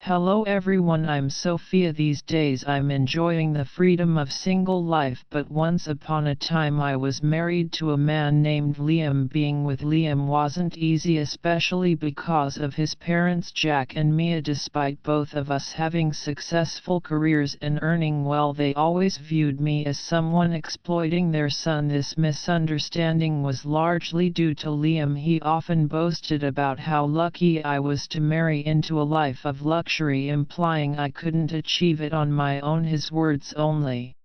Hello everyone, I'm Sophia. These days I'm enjoying the freedom of single life, but once upon a time I was married to a man named Liam. Being with Liam wasn't easy, especially because of his parents Jack and Mia. Despite both of us having successful careers and earning well, they always viewed me as someone exploiting their son. This misunderstanding was largely due to Liam. He often boasted about how lucky I was to marry into a life of luxury, implying I couldn't achieve it on my own. His words only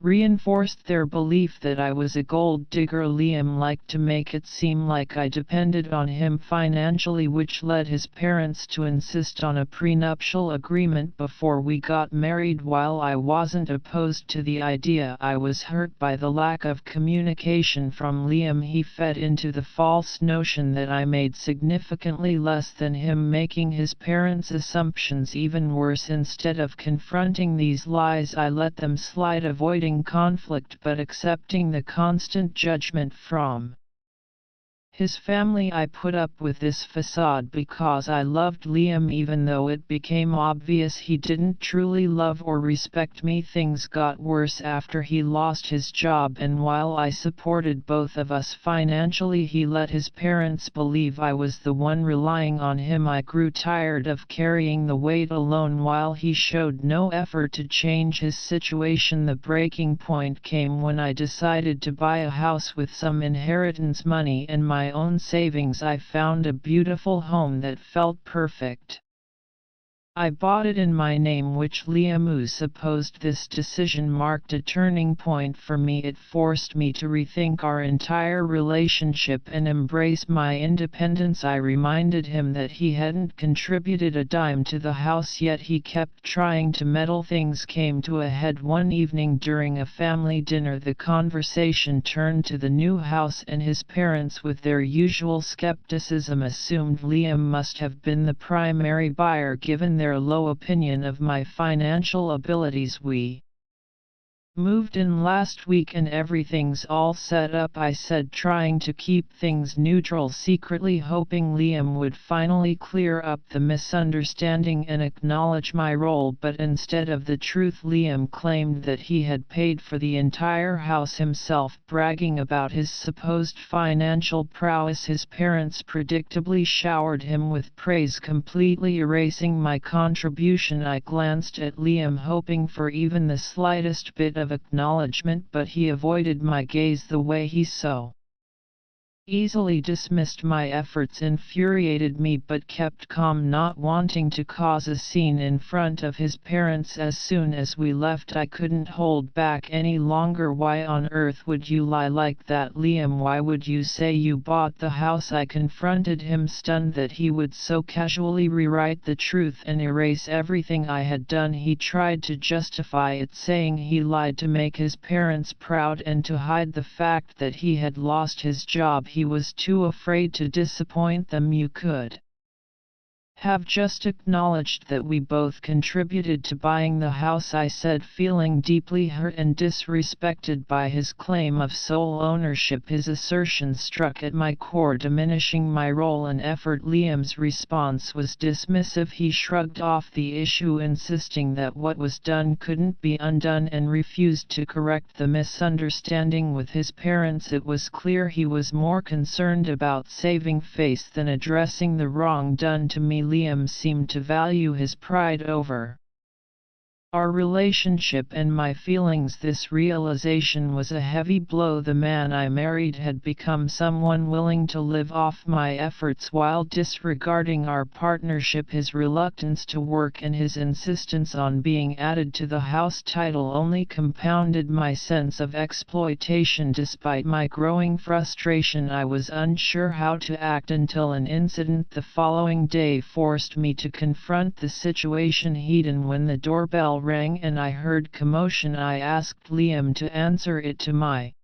reinforced their belief that I was a gold digger. Liam liked to make it seem like I depended on him financially, which led his parents to insist on a prenuptial agreement before we got married. While I wasn't opposed to the idea, I was hurt by the lack of communication from Liam. He fed into the false notion that I made significantly less than him, making his parents' assumptions even worse. Instead of confronting these lies, I let them slide, avoiding conflict but accepting the constant judgment from his family. I put up with this facade because I loved Liam, even though it became obvious he didn't truly love or respect me. Things got worse after he lost his job, and while I supported both of us financially, he let his parents believe I was the one relying on him. I grew tired of carrying the weight alone while he showed no effort to change his situation. The breaking point came when I decided to buy a house with some inheritance money and my own savings. I found a beautiful home that felt perfect. I bought it in my name, which Liam supposed this decision marked a turning point for me. It forced me to rethink our entire relationship and embrace my independence. I reminded him that he hadn't contributed a dime to the house, yet he kept trying to meddle. Things came to a head one evening during a family dinner. The conversation turned to the new house, and his parents, with their usual skepticism, assumed Liam must have been the primary buyer given their low opinion of my financial abilities. We moved in last week and everything's all set up, I said, trying to keep things neutral, secretly hoping Liam would finally clear up the misunderstanding and acknowledge my role. But instead of the truth, Liam claimed that he had paid for the entire house himself, bragging about his supposed financial prowess. His parents predictably showered him with praise, completely erasing my contribution. I glanced at Liam, hoping for even the slightest bit of acknowledgement, but he avoided my gaze. The way he so easily dismissed my efforts infuriated me, but kept calm, not wanting to cause a scene in front of his parents. As soon as we left, I couldn't hold back any longer. Why on earth would you lie like that, Liam? Why would you say you bought the house? I confronted him, stunned that he would so casually rewrite the truth and erase everything I had done. He tried to justify it, saying he lied to make his parents proud and to hide the fact that he had lost his job. He was too afraid to disappoint them. You could have just acknowledged that we both contributed to buying the house, I said, feeling deeply hurt and disrespected by his claim of sole ownership. His assertion struck at my core, diminishing my role and effort. Liam's response was dismissive. He shrugged off the issue, insisting that what was done couldn't be undone, and refused to correct the misunderstanding with his parents. It was clear he was more concerned about saving face than addressing the wrong done to me. Liam seemed to value his pride over our relationship and my feelings. This realization was a heavy blow. The man I married had become someone willing to live off my efforts while disregarding our partnership. His reluctance to work and his insistence on being added to the house title only compounded my sense of exploitation. Despite my growing frustration, I was unsure how to act until an incident the following day forced me to confront the situation head on. When the doorbell rang and I heard commotion, I asked Liam to answer it. To my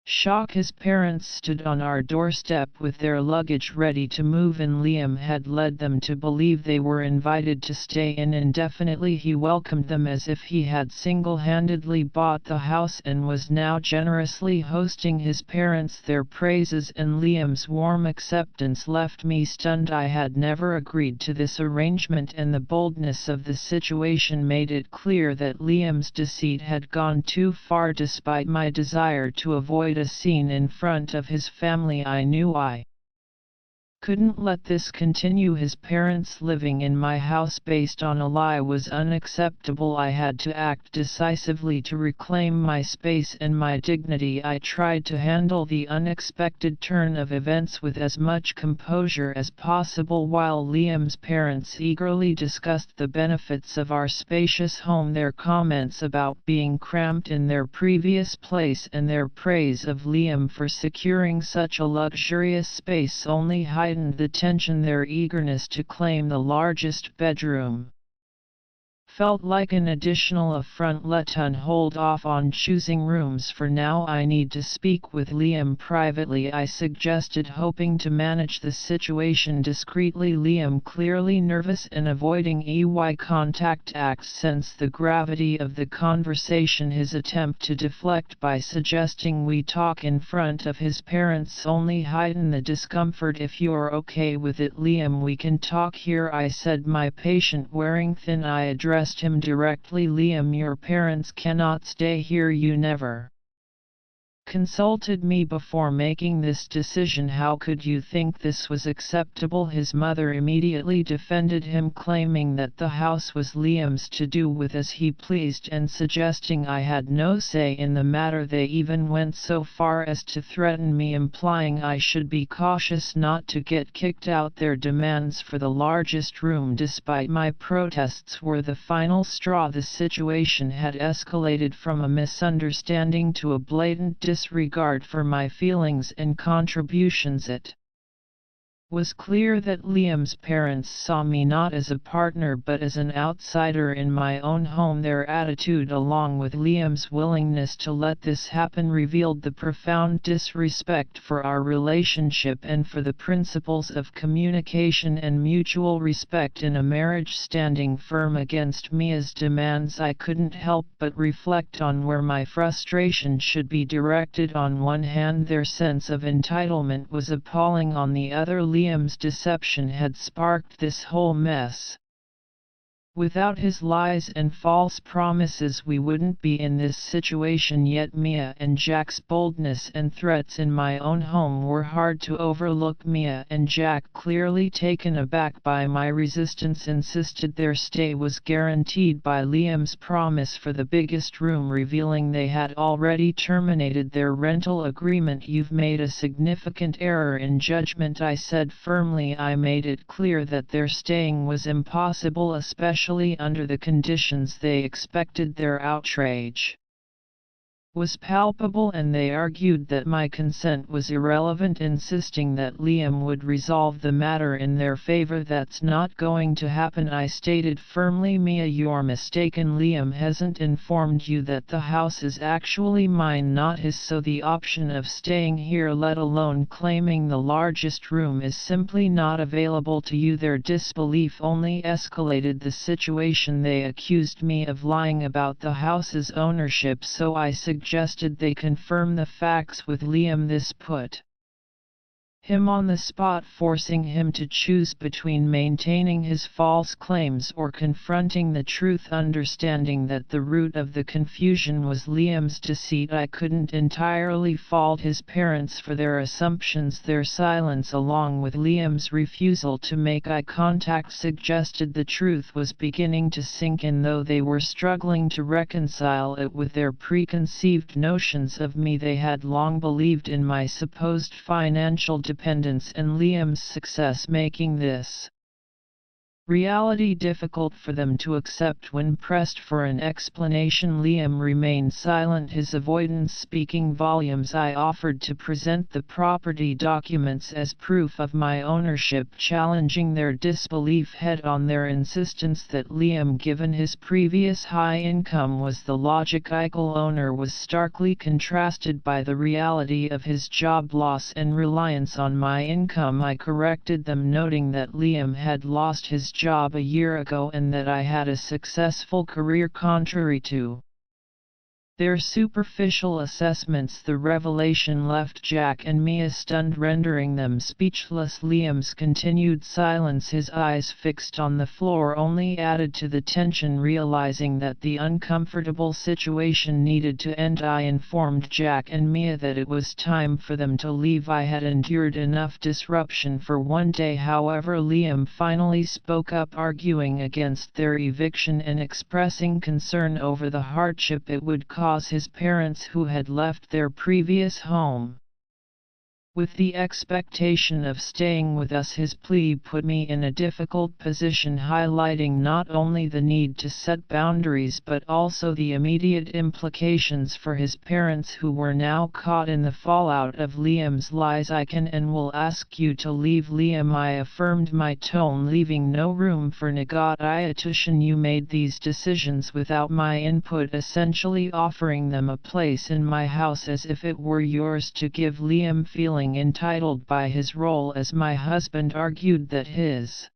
Shock. His parents stood on our doorstep with their luggage ready to move and Liam had led them to believe they were invited to stay in indefinitely. He welcomed them as if he had single-handedly bought the house and was now generously hosting his parents. Their praises and Liam's warm acceptance left me stunned. I had never agreed to this arrangement, and the boldness of the situation made it clear that Liam's deceit had gone too far. Despite my desire to avoid a scene in front of his family, I knew I couldn't let this continue. His parents living in my house based on a lie was unacceptable. I had to act decisively to reclaim my space and my dignity. I tried to handle the unexpected turn of events with as much composure as possible while Liam's parents eagerly discussed the benefits of our spacious home. Their comments about being cramped in their previous place and their praise of Liam for securing such a luxurious space only heightened the tension. Their eagerness to claim the largest bedroom felt like an additional affront. Let us hold off on choosing rooms for now. I need to speak with Liam privately, I suggested, hoping to manage the situation discreetly. Liam, clearly nervous and avoiding eye contact, sensed the gravity of the conversation. His attempt to deflect by suggesting we talk in front of his parents only heightened the discomfort. If you're okay with it, Liam, we can talk here, I said, my patient wearing thin. I addressed him directly. Liam, your parents cannot stay here. You never consulted me before making this decision. How could you think this was acceptable? His mother immediately defended him, claiming that the house was Liam's to do with as he pleased and suggesting I had no say in the matter. They even went so far as to threaten me, implying I should be cautious not to get kicked out. Their demands for the largest room, despite my protests, were the final straw. The situation had escalated from a misunderstanding to a blatant disregard for my feelings and contributions. It was clear that Liam's parents saw me not as a partner but as an outsider in my own home. Their attitude, along with Liam's willingness to let this happen, revealed the profound disrespect for our relationship and for the principles of communication and mutual respect in a marriage. Standing firm against Mia's demands, I couldn't help but reflect on where my frustration should be directed. On one hand, their sense of entitlement was appalling. On the other, Liam's deception had sparked this whole mess. Without his lies and false promises, we wouldn't be in this situation. Yet Mia and Jack's boldness and threats in my own home were hard to overlook. Mia and Jack, clearly taken aback by my resistance, insisted their stay was guaranteed by Liam's promise for the biggest room, revealing they had already terminated their rental agreement. You've made a significant error in judgment, I said firmly. I made it clear that their staying was impossible, especially under the conditions they expected. Their outrage was palpable, and they argued that my consent was irrelevant, insisting that Liam would resolve the matter in their favor. That's not going to happen, I stated firmly. Mia, you're mistaken. Liam hasn't informed you that the house is actually mine, not his, so the option of staying here, let alone claiming the largest room, is simply not available to you. Their disbelief only escalated the situation. They accused me of lying about the house's ownership, so I suggested they confirm the facts with Liam. This put him on the spot, forcing him to choose between maintaining his false claims or confronting the truth. Understanding that the root of the confusion was Liam's deceit, I couldn't entirely fault his parents for their assumptions. Their silence, along with Liam's refusal to make eye contact, suggested the truth was beginning to sink in, though they were struggling to reconcile it with their preconceived notions of me. They had long believed in my supposed financial dependence and Liam's success, making this Reality difficult for them to accept. When pressed for an explanation, Liam remained silent, his avoidance speaking volumes. I offered to present the property documents as proof of my ownership, challenging their disbelief head-on. Their insistence that Liam, given his previous high income, was the logical owner was starkly contrasted by the reality of his job loss and reliance on my income. I corrected them, noting that Liam had lost his job a year ago and that I had a successful career. Contrary to their superficial assessments, the revelation left Jack and Mia stunned, rendering them speechless. Liam's continued silence, his eyes fixed on the floor, only added to the tension. Realizing that the uncomfortable situation needed to end, I informed Jack and Mia that it was time for them to leave. I had endured enough disruption for one day. However, Liam finally spoke up, arguing against their eviction and expressing concern over the hardship it would cause his parents, who had left their previous home with the expectation of staying with us. His plea put me in a difficult position, highlighting not only the need to set boundaries but also the immediate implications for his parents, who were now caught in the fallout of Liam's lies. I can and will ask you to leave, Liam, I affirmed, my tone leaving no room for negotiation. You made these decisions without my input, essentially offering them a place in my house as if it were yours to give. Liam, feeling entitled by his role as my husband, argued that his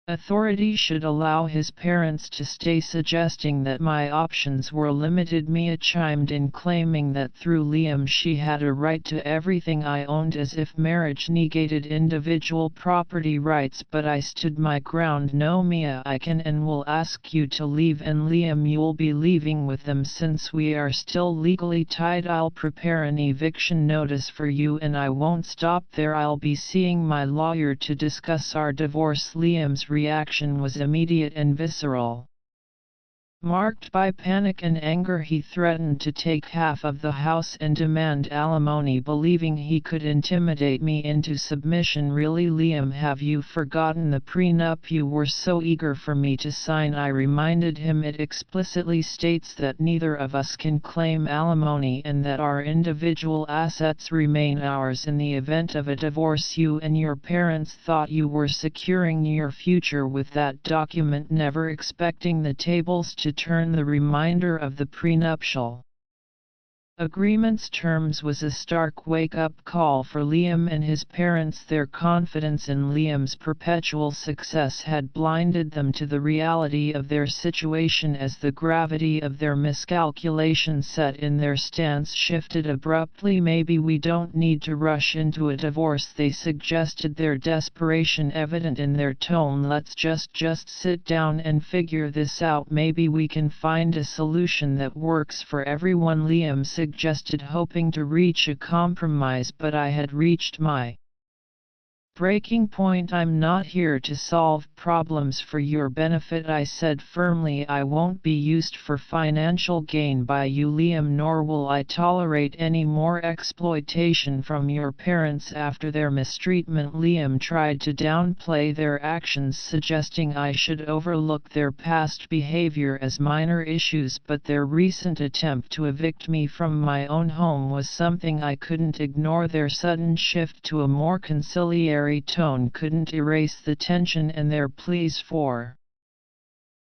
authority should allow his parents to stay, suggesting that my options were limited. Mia chimed in, claiming that through Liam she had a right to everything I owned, as if marriage negated individual property rights. But I stood my ground. No, Mia, I can and will ask you to leave, and Liam, you'll be leaving with them since we are still legally tied. I'll prepare an eviction notice for you, and I won't stop there. I'll be seeing my lawyer to discuss our divorce. Liam's reaction was immediate and visceral. Marked by panic and anger, he threatened to take half of the house and demand alimony, believing he could intimidate me into submission. Really, Liam, have you forgotten the prenup you were so eager for me to sign? I reminded him. It explicitly states that neither of us can claim alimony and that our individual assets remain ours in the event of a divorce. You and your parents thought you were securing your future with that document, never expecting the tables to turn. The reminder of the prenuptial agreement's terms was a stark wake-up call for Liam and his parents. Their confidence in Liam's perpetual success had blinded them to the reality of their situation. As the gravity of their miscalculation set in, their stance shifted abruptly. Maybe we don't need to rush into a divorce, they suggested, their desperation evident in their tone. Let's just sit down and figure this out. Maybe we can find a solution that works for everyone, Liam suggested, hoping to reach a compromise. But I had reached my breaking point. I'm not here to solve problems for your benefit, I said firmly. I won't be used for financial gain by you, Liam, nor will I tolerate any more exploitation from your parents after their mistreatment. Liam tried to downplay their actions, suggesting I should overlook their past behavior as minor issues, but their recent attempt to evict me from my own home was something I couldn't ignore. Their sudden shift to a more conciliatory tone couldn't erase the tension, and their pleas for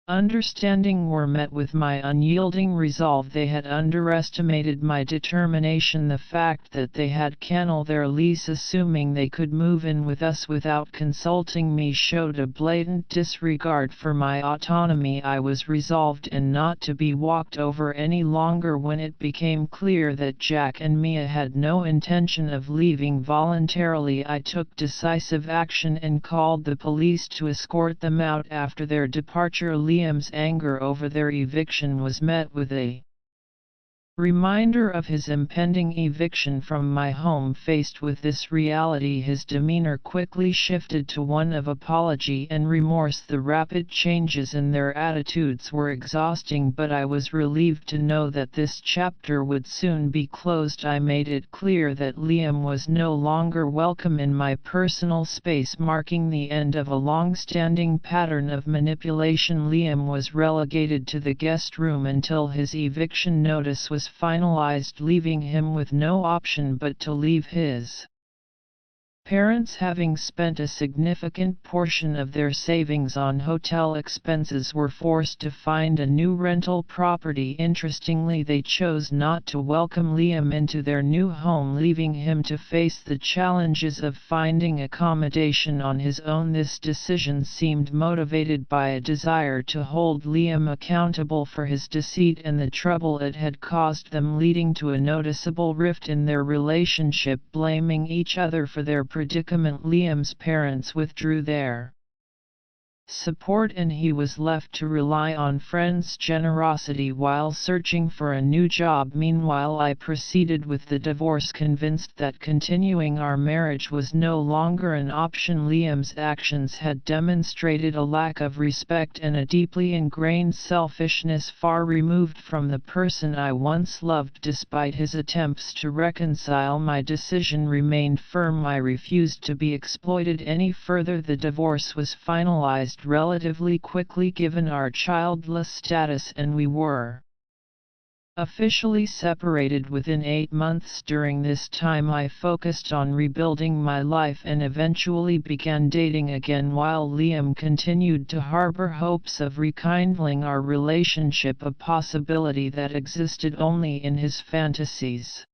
understanding were met with my unyielding resolve. They had underestimated my determination. The fact that they had canceled their lease, assuming they could move in with us without consulting me, showed a blatant disregard for my autonomy. I was resolved and not to be walked over any longer. When it became clear that Jack and Mia had no intention of leaving voluntarily, I took decisive action and called the police to escort them out. After their departure, Liam's anger over their eviction was met with a Reminder of his impending eviction from my home. Faced with this reality, his demeanor quickly shifted to one of apology and remorse. The rapid changes in their attitudes were exhausting, but I was relieved to know that this chapter would soon be closed. I made it clear that Liam was no longer welcome in my personal space, marking the end of a long-standing pattern of manipulation. Liam was relegated to the guest room until his eviction notice was finalized, leaving him with no option but to leave. His parents, having spent a significant portion of their savings on hotel expenses, were forced to find a new rental property. Interestingly, they chose not to welcome Liam into their new home, leaving him to face the challenges of finding accommodation on his own. This decision seemed motivated by a desire to hold Liam accountable for his deceit and the trouble it had caused them, leading to a noticeable rift in their relationship. Blaming each other for their predicament, Liam's parents withdrew their support and he was left to rely on friends' generosity while searching for a new job. Meanwhile, I proceeded with the divorce, convinced that continuing our marriage was no longer an option. Liam's actions had demonstrated a lack of respect and a deeply ingrained selfishness far removed from the person I once loved. Despite his attempts to reconcile, my decision remained firm. I refused to be exploited any further. The divorce was finalized relatively quickly given our childless status, and we were officially separated within 8 months. During this time I focused on rebuilding my life and eventually began dating again, while Liam continued to harbor hopes of rekindling our relationship, a possibility that existed only in his fantasies.